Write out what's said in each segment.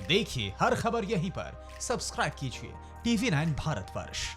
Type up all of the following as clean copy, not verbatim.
देखिए हर खबर यहीं पर। सब्सक्राइब कीजिए TV9 भारतवर्ष।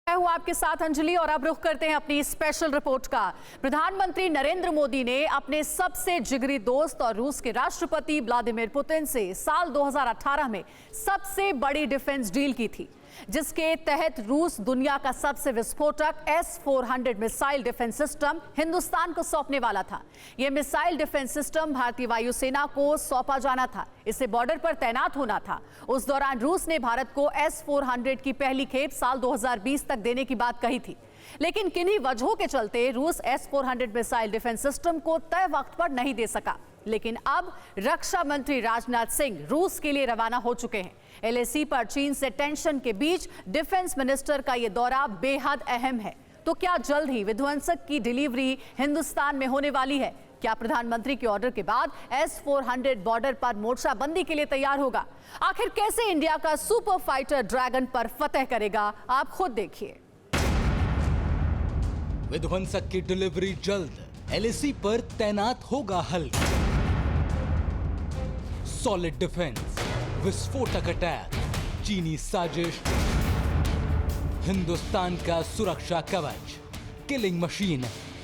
मैं हूं आपके साथ अंजलि और अब रुख करते हैं अपनी स्पेशल रिपोर्ट का। प्रधानमंत्री नरेंद्र मोदी ने अपने सबसे जिगरी दोस्त और रूस के राष्ट्रपति व्लादिमीर पुतिन से साल 2018 में सबसे बड़ी डिफेंस डील की थी, जिसके तहत रूस दुनिया का सबसे विस्फोटक S-400 missile defence system Hindustan को सौंपने वाला था। यह मिसाइल डिफेंस सिस्टम भारतीय वायुसेना को सौंपा जाना था। इसे बॉर्डर पर तैनात होना था। उस दौरान रूस ने भारत को S-400 की पहली खेप साल 2020 तक देने की बात कही थी, लेकिन किन्हीं वजहों के चलते रूस S-400 मिसाइल डिफेंस सिस्टम को तय वक्त पर नहीं दे सका। लेकिन अब रक्षा मंत्री राजनाथ सिंह रूस के लिए रवाना हो चुके हैं। LAC पर चीन से टेंशन के बीच डिफेंस मिनिस्टर का यह दौरा बेहद अहम है। तो क्या जल्द ही विध्वंसक की डिलीवरी हिंदुस्तान में होने वाली है? क्या प्रधानमंत्री के ऑर्डर के बाद S-400 बॉर्डर पर मोर्चाबंदी के लिए तैयार होगा? आखिर कैसे इंडिया का सुपर फाइटर ड्रैगन पर फतह करेगा, आप खुद देखिए। विध्वंसक की डिलीवरी जल्द, LAC पर तैनात होगा हल्क। सॉलिड डिफेंस, विस्फोटक अटैक, चीनी साजिश, हिंदुस्तान का सुरक्षा कवच, किलिंग मशीन,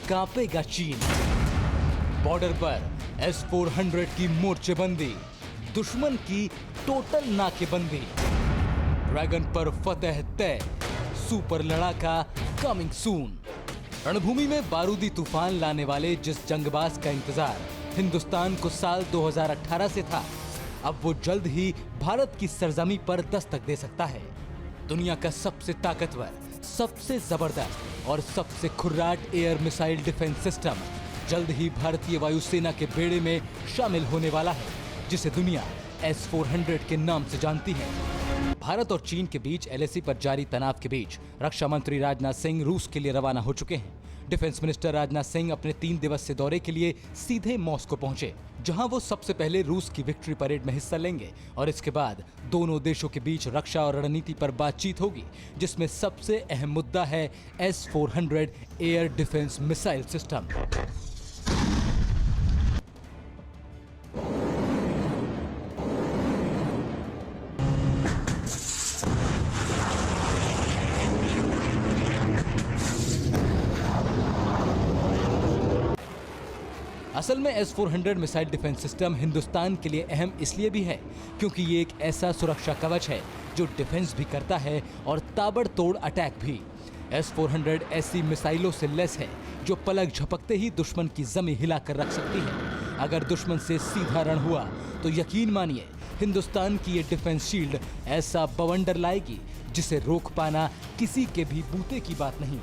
कांपेगा चीन। बॉर्डर पर S-400 की मोर्चेबंदी, दुश्मन की टोटल नाकेबंदी। ड्रैगन पर फतह तय, सुपर लड़ाका कमिंग सून। रणभूमि में बारूदी तूफान लाने वाले जिस जंगबाज का इंतजार हिंदुस्तान को साल 2018 से था, अब वो जल्द ही भारत की सरजमी पर दस्तक दे सकता है। दुनिया का सबसे ताकतवर, सबसे जबरदस्त और सबसे खुर्राट एयर मिसाइल डिफेंस सिस्टम जल्द ही भारतीय वायुसेना के बेड़े में शामिल होने वाला है, जिसे दुनिया S-400 के नाम से जानती है। भारत और चीन के बीच LAC पर जारी तनाव के बीच रक्षा मंत्री राजनाथ सिंह रूस के लिए रवाना हो चुके हैं। डिफेंस मिनिस्टर राजनाथ सिंह अपने 3 दिवसीय दौरे के लिए सीधे मॉस्को पहुंचे, जहां वो सबसे पहले रूस की विक्ट्री परेड में हिस्सा लेंगे और इसके बाद दोनों देशों के बीच रक्षा और रणनीति पर बातचीत होगी, जिसमें सबसे अहम मुद्दा है S-400 air defence missile system. असल में S-400 missile defence system Hindustan के लिए अहम इसलिए भी है क्योंकि ये एक ऐसा सुरक्षा कवच है जो डिफेंस भी करता है और ताबड़तोड़ अटैक भी। S-400 ऐसी मिसाइलों से लैस है जो पलक झपकते ही दुश्मन की जमीन हिलाकर रख सकती है। अगर दुश्मन से सीधा रण हुआ तो यकीन मानिए हिंदुस्तान की ये डिफेंस शील्ड ऐसा बवंडर लाएगी जिसे रोक पाना किसी के भी बूते की बात नहीं।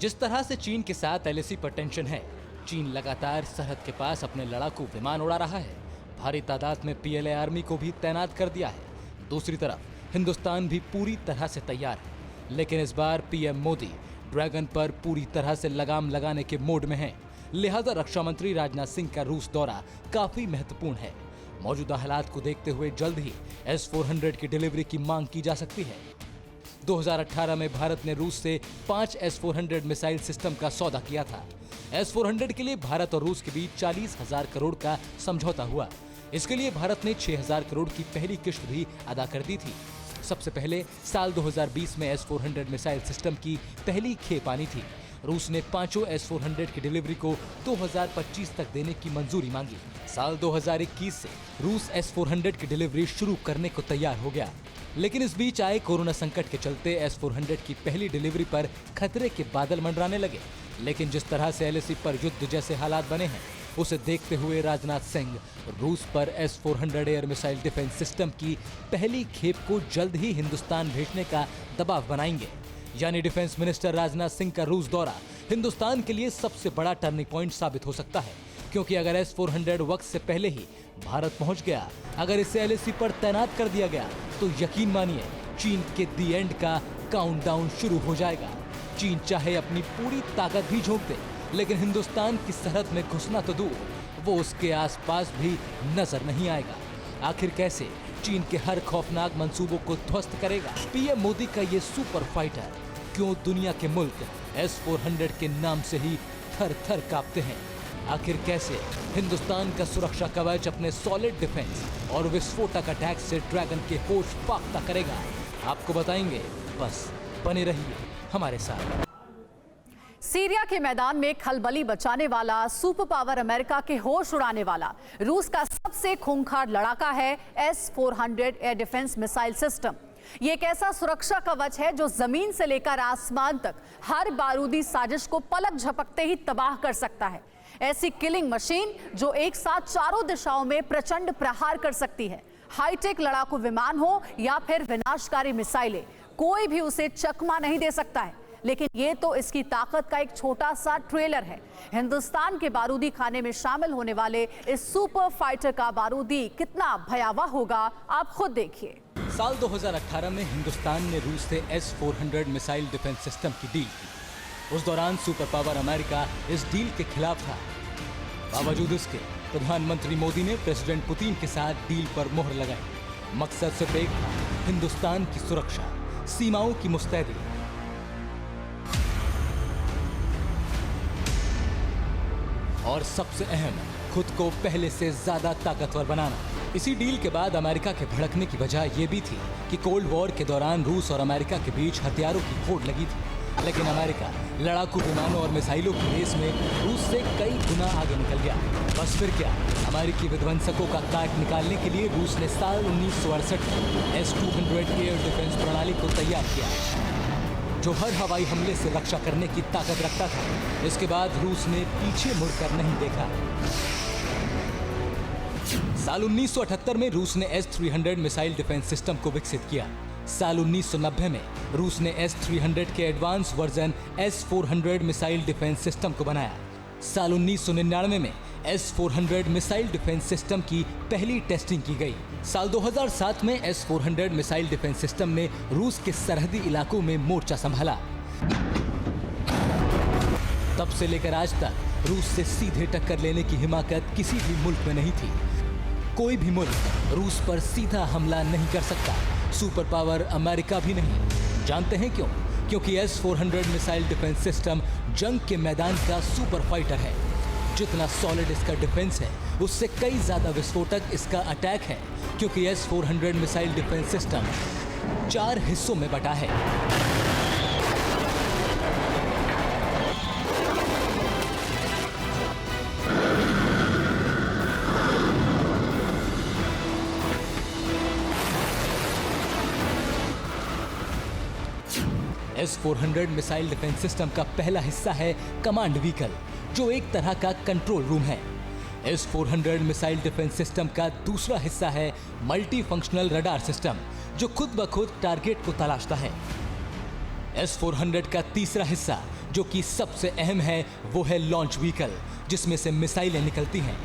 जिस तरह से चीन के साथ LAC पर टेंशन है, चीन लगातार सरहद के पास अपने लड़ाकू विमान उड़ा रहा है। भारी तादाद में PLA आर्मी को भी तैनात कर दिया है। दूसरी तरफ हिंदुस्तान भी पूरी तरह से तैयार है, लेकिन इस बार PM मोदी ड्रैगन पर पूरी तरह से लगाम लगाने के मोड में हैं। लिहाजा रक्षा मंत्री राजनाथ सिंह का रूस दौरा काफी महत्वपूर्ण है। मौजूदा हालात को देखते हुए जल्द ही S-400 की डिलीवरी की मांग की जा सकती है। 2018 में भारत ने रूस से 5 S-400 मिसाइल सिस्टम का सौदा किया था। S-400 के लिए भारत और रूस के बीच 40,000 करोड़ का समझौता हुआ। इसके लिए भारत ने 6,000 करोड़ की पहली किश्त भी अदा कर दी थी। सबसे पहले साल 2020 में S-400 मिसाइल सिस्टम की पहली खेप आनी थी। रूस ने 5 S-400 की डिलीवरी को 2025 तक देने की मंजूरी मांगी। साल 2021 से रूस S-400 की डिलीवरी शुरू करने को तैयार हो गया, लेकिन इस बीच आए कोरोना संकट के चलते S-400 की पहली डिलीवरी पर खतरे के बादल मंडराने लगे। लेकिन जिस तरह से LAC पर युद्ध जैसे हालात बने हैं, उसे देखते हुए राजनाथ सिंह रूस पर S-400 air missile defence system की पहली खेप को जल्द ही हिंदुस्तान भेजने का दबाव बनाएंगे। यानी डिफेंस मिनिस्टर राजनाथ सिंह का रूस दौरा हिंदुस्तान के लिए सबसे बड़ा टर्निंग पॉइंट साबित हो सकता है, क्योंकि अगर S-400 वक्त से पहले ही भारत पहुंच गया, अगर इसे LAC पर तैनात कर दिया गया, तो यकीन मानिए चीन के दी एंड का काउंटडाउन शुरू हो जाएगा। चीन चाहे अपनी पूरी ताकत भी झोंक दे, लेकिन हिंदुस्तान की सरहद में घुसना तो दूर, वो उसके आसपास भी नजर नहीं आएगा। आखिर कैसे चीन के हर खौफनाक मंसूबों को ध्वस्त करेगा पीएम मोदी का ये सुपर फाइटर? क्यों दुनिया के मुल्क S-400 के नाम से ही थर थर कांपते हैं? आखिर कैसे हिंदुस्तान का सुरक्षा कवच अपने सॉलिड डिफेंस और विस्फोटक अटैक से ड्रैगन के होश फाख्ता करेगा? आपको बताएंगे, बस बने रहिए हमारे साथ। सीरिया के मैदान में खलबली बचाने वाला, सुपर पावर अमेरिका के होश उड़ाने वाला रूस का सबसे खूंखार लड़ाका है S-400 air defence missile system. ये एक ऐसा सुरक्षा कवच है जो जमीन से लेकर आसमान तक हर बारूदी साजिश को पलक झपकते ही तबाह कर सकता है। ऐसी किलिंग मशीन जो एक साथ चारों दिशाओं में प्रचंड प्रहार कर सकती है। हाईटेक लड़ाकू विमान हो या फिर विनाशकारी मिसाइलें, कोई भी उसे चकमा नहीं दे सकता है। लेकिन ये तो इसकी ताकत का एक छोटा सा ट्रेलर है। हिंदुस्तान के बारूदी खाने में शामिल होने वाले इस सुपर फाइटर का बारूदी कितना भयावह होगा, आप खुद देखिए। साल 2018 में हिंदुस्तान ने रूस से S-400 मिसाइल डिफेंस सिस्टम की डील की। उस दौरान सुपर पावर अमेरिका इस डील के खिलाफ था। बावजूद इसके प्रधानमंत्री मोदी ने प्रेसिडेंट पुतिन के साथ डील पर मोहर लगाई। मकसद सिर्फ एक था, हिंदुस्तान की सुरक्षा, सीमाओं की मुस्तैदी। और सबसे अहम, खुद को पहले से ज्यादा ताकतवर बनाना। इसी डील के बाद अमेरिका के भड़कने की वजह यह भी थी कि कोल्ड वॉर के दौरान रूस और अमेरिका के बीच हथियारों की होड़ लगी थी। लेकिन अमेरिका लड़ाकू विमानों और मिसाइलों की रेस में रूस से कई गुना आगे निकल गया। बस फिर क्या, अमेरिकी विध्वंसकों का काट निकालने के लिए रूस ने साल 1968 में S-200 एयर डिफेंस प्रणाली को तैयार किया, जो हर हवाई हमले से रक्षा करने की ताकत रखता था। इसके बाद रूस ने पीछे मुड़कर नहीं देखा। साल 1978 में रूस ने S-300 मिसाइल डिफेंस सिस्टम को विकसित किया। साल 1990 में रूस ने S-300 के advance version S-400 missile defence system को बनाया। साल 1999 में S-400 मिसाइल डिफेंस सिस्टम की पहली टेस्टिंग की गई। साल 2007 में S-400 मिसाइल डिफेंस सिस्टम ने रूस के सरहदी इलाकों में मोर्चा संभाला। तब से लेकर आज तक रूस से सीधे टक्कर लेने की हिम्मत किसी भी मुल्क में नहीं थी। कोई भी मुल्क रूस पर सीधा हमला नहीं कर सकता, सुपर पावर अमेरिका भी नहीं। जानते हैं क्यों? क्योंकि S-400 मिसाइल डिफेंस सिस्टम जंग के मैदान का सुपर फाइटर है। जितना सॉलिड इसका डिफेंस है, उससे कई ज्यादा विस्फोटक इसका अटैक है। क्योंकि S-400 मिसाइल डिफेंस सिस्टम 4 हिस्सों में बटा है। S-400 मिसाइल डिफेंस सिस्टम का पहला हिस्सा है कमांड व्हीकल, जो एक तरह का कंट्रोल रूम है। S-400 मिसाइल डिफेंस सिस्टम का दूसरा हिस्सा है मल्टी फंक्शनल रडार सिस्टम, जो खुद ब खुद टारगेट को तलाशता है। S-400 का तीसरा हिस्सा, जो कि सबसे अहम है, वो है लॉन्च व्हीकल, जिसमें से मिसाइलें निकलती हैं।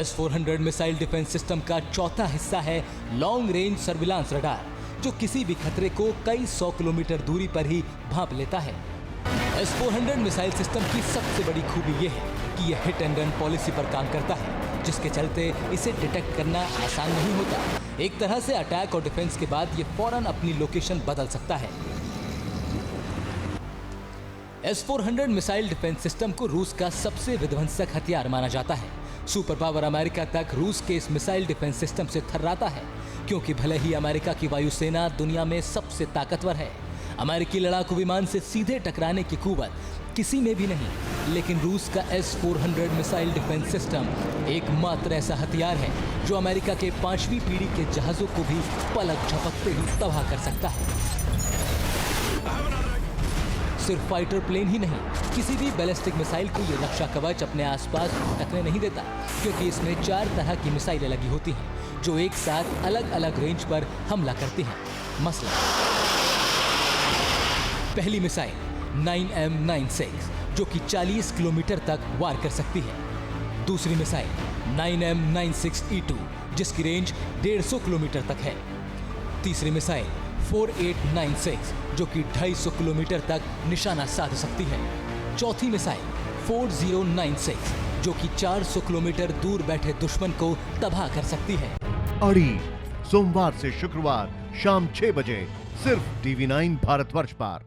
S-400 मिसाइल डिफेंस सिस्टम का चौथा हिस्सा है लॉन्ग रेंज सर्विलांस रडार, जो किसी भी खतरे को कई 100 किलोमीटर दूरी पर ही भांप लेता है। S-400 मिसाइल सिस्टम की सबसे बड़ी खूबी यह है कि यह हिट एंड रन पॉलिसी पर काम करता है, जिसके चलते इसे डिटेक्ट करना आसान नहीं होता। एक तरह से अटैक और डिफेंस के बाद ये फौरन अपनी लोकेशन बदल सकता है। S-400 मिसाइल डिफेंस सिस्टम को रूस का सबसे विध्वंसक हथियार माना जाता है। सुपर पावर अमेरिका तक रूस के इस मिसाइल डिफेंस सिस्टम से थर्राता है, क्योंकि भले ही अमेरिका की वायुसेना दुनिया में सबसे ताकतवर है, अमेरिकी लड़ाकू विमान से सीधे टकराने की कुवत किसी में भी नहीं, लेकिन रूस का S-400 मिसाइल डिफेंस सिस्टम एकमात्र ऐसा हथियार है जो अमेरिका के 5वीं पीढ़ी के जहाजों को भी पलक झपकते ही तबाह कर सकता है। सिर्फ फाइटर प्लेन ही नहीं, किसी भी बैलिस्टिक मिसाइल को ये रक्षा कवच अपने आसपास भटकने नहीं देता, क्योंकि इसमें 4 तरह की मिसाइलें लगी होती हैं, जो एक साथ अलग अलग रेंज पर हमला करती हैं। मसला, पहली मिसाइल 9M96, जो कि 40 किलोमीटर तक वार कर सकती है। दूसरी मिसाइल 9M96E2, जिसकी रेंज 150 किलोमीटर तक है। तीसरी मिसाइल 4896 जो कि 250 किलोमीटर तक निशाना साध सकती है। चौथी मिसाइल 4096 जो कि 400 किलोमीटर दूर बैठे दुश्मन को तबाह कर सकती है। अड़ी सोमवार से शुक्रवार शाम 6 बजे सिर्फ TV9 भारतवर्ष पर।